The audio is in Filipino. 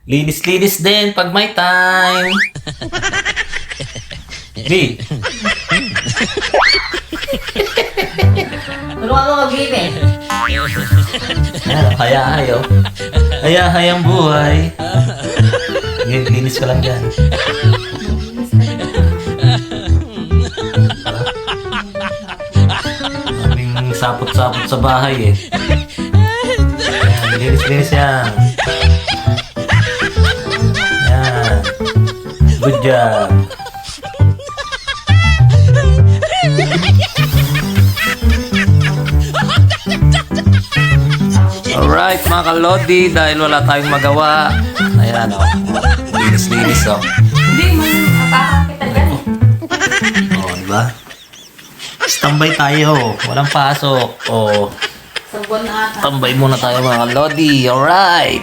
Linis-linis din pag may time. Di. Tulungan mo mag-linis. Haya-hayo. Haya-hayang buhay. Linis ka lang dyan. Maraming sapot-sapot sa bahay eh. Yan, linis-linis yan. Yan. Good job. Alright mga kalodi, dahil wala tayong magawa. Ayan o. Linis-linis o. Hindi mo makakakita dyan. O, diba? Standby tayo. Walang pasok. O, Sa buwan na ata. tambay muna tayo mga kalodi. Alright.